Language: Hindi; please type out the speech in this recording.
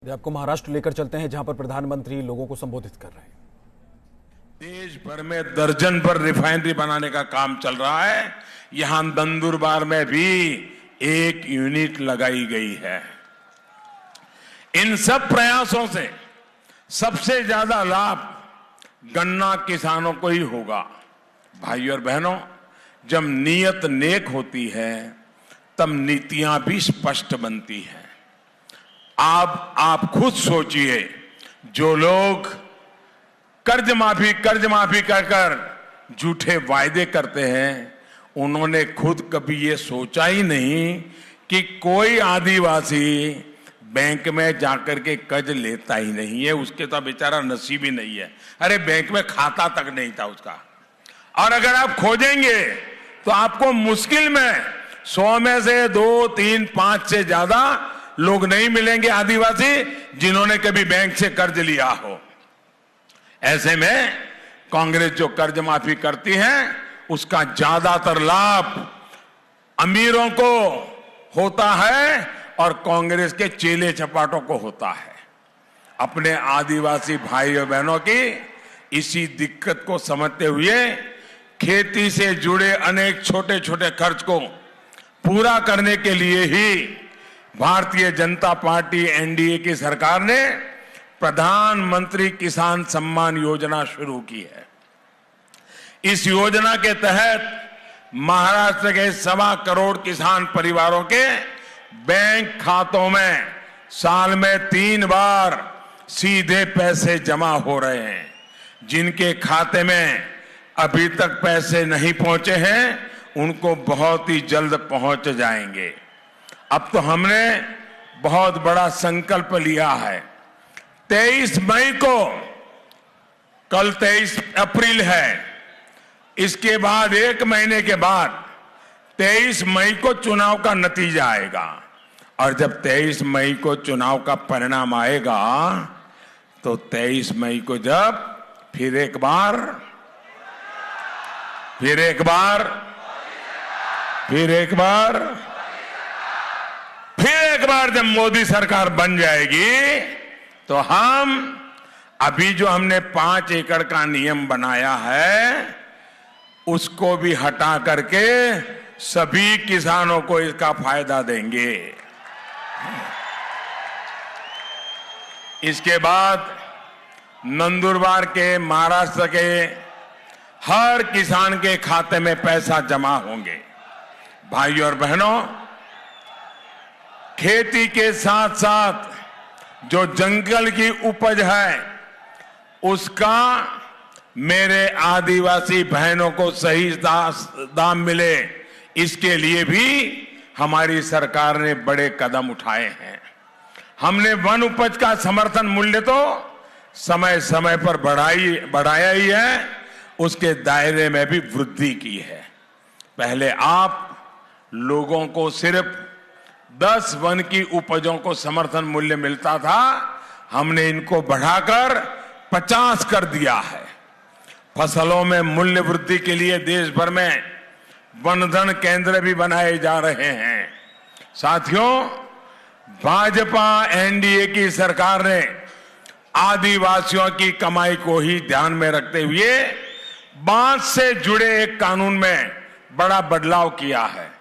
आपको महाराष्ट्र लेकर चलते हैं, जहां पर प्रधानमंत्री लोगों को संबोधित कर रहे हैं। देश भर में दर्जन पर रिफाइनरी बनाने का काम चल रहा है। यहां नंदुरबार में भी एक यूनिट लगाई गई है। इन सब प्रयासों से सबसे ज्यादा लाभ गन्ना किसानों को ही होगा। भाइयों और बहनों, जब नीयत नेक होती है तब नीतियां भी स्पष्ट बनती हैं। आप खुद सोचिए, जो लोग कर्ज माफी कर झूठे वायदे करते हैं, उन्होंने खुद कभी ये सोचा ही नहीं कि कोई आदिवासी बैंक में जाकर के कर्ज लेता ही नहीं है। उसके तो बेचारा नसीब ही नहीं है। अरे बैंक में खाता तक नहीं था उसका। और अगर आप खोजेंगे तो आपको मुश्किल में 100 में से 2, 3, 5 से ज्यादा लोग नहीं मिलेंगे आदिवासी जिन्होंने कभी बैंक से कर्ज लिया हो। ऐसे में कांग्रेस जो कर्ज माफी करती है उसका ज्यादातर लाभ अमीरों को होता है और कांग्रेस के चेले चपाटों को होता है। अपने आदिवासी भाई और बहनों की इसी दिक्कत को समझते हुए खेती से जुड़े अनेक छोटे छोटे खर्च को पूरा करने के लिए ही भारतीय जनता पार्टी एनडीए की सरकार ने प्रधानमंत्री किसान सम्मान योजना शुरू की है। इस योजना के तहत महाराष्ट्र के 1.25 करोड़ किसान परिवारों के बैंक खातों में साल में 3 बार सीधे पैसे जमा हो रहे हैं। जिनके खाते में अभी तक पैसे नहीं पहुंचे हैं, उनको बहुत ही जल्द पहुंच जाएंगे। अब तो हमने बहुत बड़ा संकल्प लिया है। 23 मई को, कल 23 अप्रैल है, इसके बाद 1 महीने के बाद 23 मई को चुनाव का नतीजा आएगा। और जब 23 मई को चुनाव का परिणाम आएगा तो 23 मई को जब फिर एक बार जब मोदी सरकार बन जाएगी तो हम अभी जो हमने 5 एकड़ का नियम बनाया है उसको भी हटा करके सभी किसानों को इसका फायदा देंगे। इसके बाद नंदुरबार के, महाराष्ट्र के हर किसान के खाते में पैसा जमा होंगे। भाइयों और बहनों, खेती के साथ साथ जो जंगल की उपज है उसका मेरे आदिवासी बहनों को सही दाम मिले, इसके लिए भी हमारी सरकार ने बड़े कदम उठाए हैं। हमने वन उपज का समर्थन मूल्य तो समय समय पर बढ़ाया ही है, उसके दायरे में भी वृद्धि की है। पहले आप लोगों को सिर्फ 10 वन की उपजों को समर्थन मूल्य मिलता था, हमने इनको बढ़ाकर 50 कर दिया है। फसलों में मूल्य वृद्धि के लिए देश भर में वनधन केंद्र भी बनाए जा रहे हैं। साथियों, भाजपा एनडीए की सरकार ने आदिवासियों की कमाई को ही ध्यान में रखते हुए बांस से जुड़े एक कानून में बड़ा बदलाव किया है।